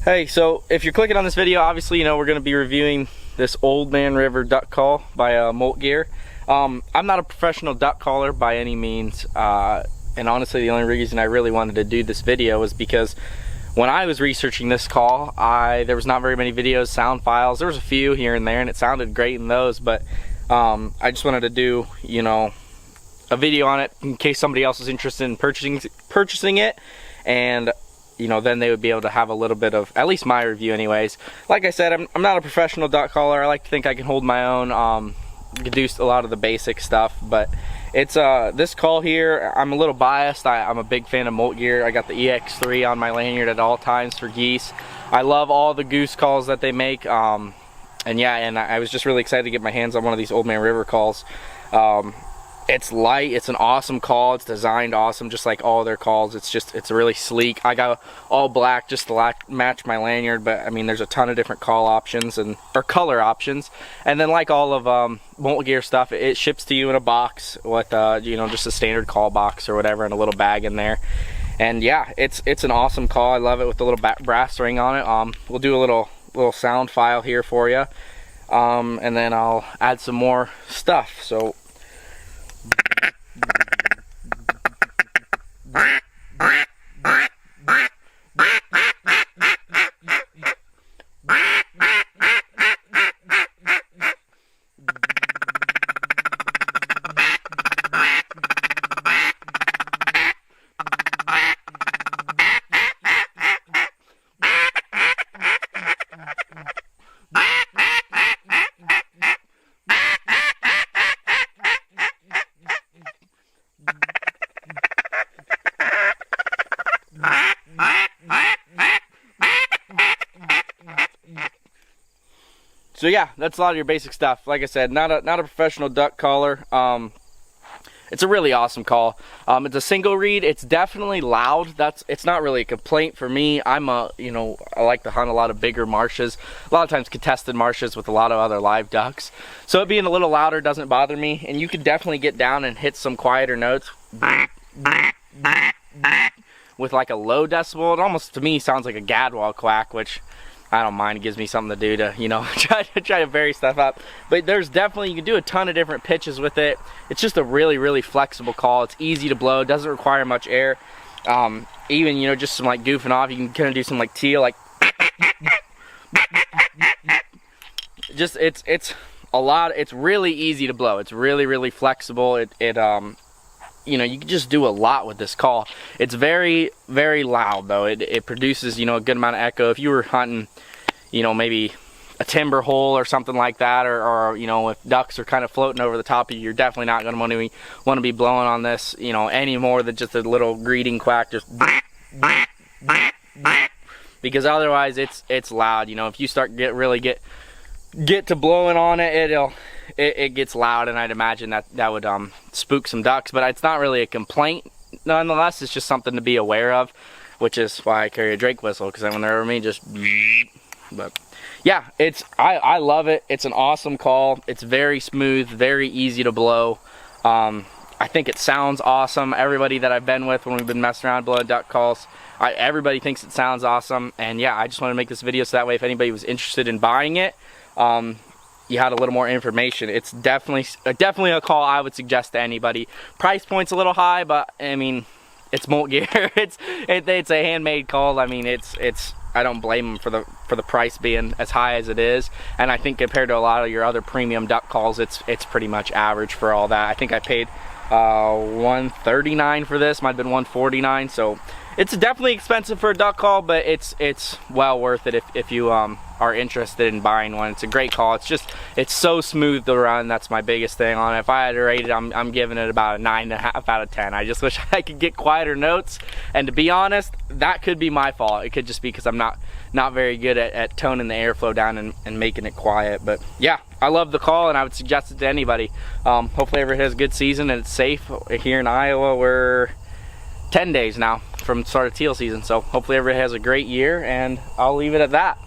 Hey, so if you're clicking on this video, obviously you know we're going to be reviewing this Old Man River duck call by Molt Gear. I'm not a professional duck caller by any means, and honestly the only reason I really wanted to do this video was because when I was researching this call, there was not very many videos, sound files. There was a few here and there, and it sounded great in those, but I just wanted to do, you know, a video on it in case somebody else is interested in purchasing it, and you know, then they would be able to have a little bit of, at least my review anyways. Like I said, I'm not a professional duck caller. I like to think I can hold my own, do a lot of the basic stuff, but it's this call here, I'm a little biased. I'm a big fan of Molt Gear. I got the EX3 on my lanyard at all times for geese. I love all the goose calls that they make, and yeah, and I was just really excited to get my hands on one of these Old Man River calls. It's light, it's an awesome call, it's designed awesome just like all their calls. It's really sleek. I got all black just to match my lanyard, but I mean there's a ton of different call options or color options. And then like all of Molt Gear stuff, it ships to you in a box with you know, just a standard call box or whatever, and a little bag in there. And yeah, it's an awesome call. I love it with the little brass ring on it. We'll do a little sound file here for you, and then I'll add some more stuff. So So yeah, that's a lot of your basic stuff. Like I said, not a professional duck caller. It's a really awesome call. It's a single reed. It's definitely loud. It's not really a complaint for me. You know, I like to hunt a lot of bigger marshes, a lot of times contested marshes with a lot of other live ducks. So it being a little louder doesn't bother me, and you could definitely get down and hit some quieter notes with like a low decibel. It almost to me sounds like a gadwall quack, which I don't mind. It gives me something to do to, you know, try to vary stuff up. But there's definitely, you can do a ton of different pitches with it. It's just a really flexible call. It's easy to blow. It doesn't require much air. Even, you know, just some like goofing off, you can kind of do some like teal, like just it's a lot. It's really easy to blow. It's really flexible. You know, you can just do a lot with this call. It's very loud though. It produces, you know, a good amount of echo. If you were hunting, you know, maybe a timber hole or something like that, or you know, if ducks are kind of floating over the top of you, you're definitely not going to want to be blowing on this, you know, any more than just a little greeting quack, just because otherwise it's loud. You know, if you start really get to blowing on it, it gets loud, and I'd imagine that would spook some ducks. But it's not really a complaint nonetheless. It's just something to be aware of, which is why I carry a Drake whistle, because then when they're over me, just but yeah, I love it. It's an awesome call. It's very smooth, very easy to blow. I think it sounds awesome. Everybody that I've been with when we've been messing around blowing duck calls, everybody thinks it sounds awesome. And yeah, I just want to make this video so that way if anybody was interested in buying it, you had a little more information. It's definitely a call I would suggest to anybody. Price point's a little high, but I mean, it's Molt Gear. It's a handmade call. I mean, I don't blame them for the price being as high as it is. And I think compared to a lot of your other premium duck calls, it's pretty much average for all that. I think I paid $139 for this. Might have been $149. So it's definitely expensive for a duck call, but it's well worth it if you are interested in buying one. It's a great call. It's so smooth to run. That's my biggest thing on it. If I had to rate it, I'm giving it about a 9.5 out of 10. I just wish I could get quieter notes, and to be honest, that could be my fault. It could just be because I'm not very good at toning the airflow down and making it quiet. But yeah, I love the call, and I would suggest it to anybody. Hopefully everyone has a good season and it's safe. Here in Iowa, we're 10 days now from the start of teal season, so hopefully everybody has a great year, and I'll leave it at that.